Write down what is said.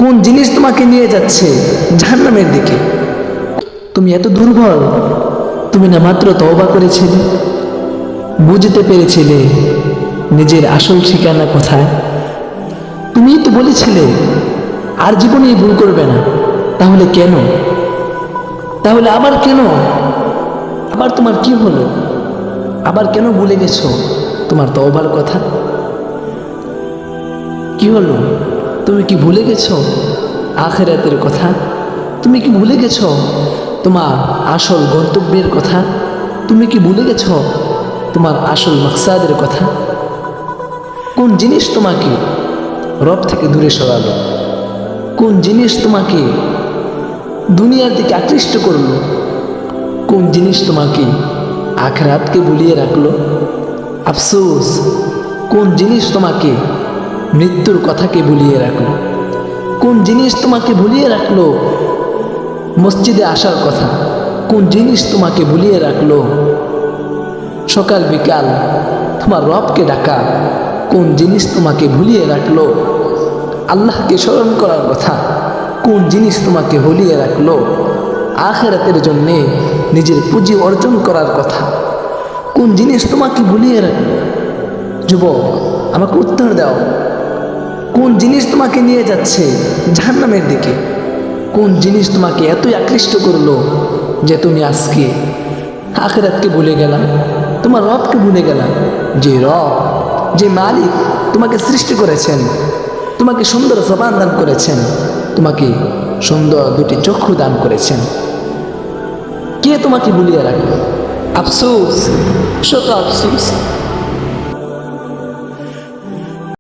কোন জিনিস তোমাকে নিয়ে যাচ্ছে জাহান্নামের দিকে? তুমি এত দুর্বল, তুমি না মাত্র তওবা করেছিলে, বুঝতে পেরেছিলে নিজের আসল ঠিকানা কোথায়। তুমিই তো বলেছিলে আর জীবনে ভুল করবে না। তাহলে কেন? তাহলে আবার কেন? আবার তোমার কি হলো? আবার কেন ভুলে গেছো তোমার তওবার কথা? কি হলো? তুমি কি ভুলে গেছো আখিরাতের কথা? তুমি কি ভুলে গেছো তোমার আসল গন্তব্যের কথা? তুমি কি ভুলে গেছো তোমার আসল মাকসাদের কথা? কোন জিনিস তোমাকে রব থেকে দূরে সরালো? কোন জিনিস তোমাকে দুনিয়ার দিকে আকৃষ্ট করলো? কোন জিনিস তোমাকে আখিরাতকে ভুলিয়ে রাখলো? আফসোস, কোন জিনিস তোমাকে মৃত্যুর কথাকে ভুলিয়ে রাখলো? কোন জিনিস তোমাকে ভুলিয়ে রাখলো মসজিদে আসার কথা? কোন জিনিস তোমাকে ভুলিয়ে রাখলো সকাল বিকাল তোমার রবকে ডাকা? কোন জিনিস তোমাকে ভুলিয়ে রাখলো আল্লাহকে স্মরণ করার কথা? কোন জিনিস তোমাকে ভুলিয়ে রাখলো আখিরাতের জন্যে নিজের পুঁজি অর্জন করার কথা? কোন জিনিস তোমাকে ভুলিয়ে রাখলো? যুবক, আমাকে উত্তর দাও। কোন জিনিস তোমাকে নিয়ে যাচ্ছে জাহান্নামের দিকে? কোন জিনিস তোমাকে এতই আকৃষ্ট করলো যে তুমি আজকে আখিরাতকে ভুলে গেলা, তোমার রবকে ভুলে গেলা? যে রব, যে মালিক তোমাকে সৃষ্টি করেছেন, তোমাকে সুন্দর জবান দান করেছেন, তোমাকে সুন্দর দুটি চক্ষু দান করেছেন, কে তোমাকে ভুলিয়ে রাখলো? আফসোস, শত আফসোস।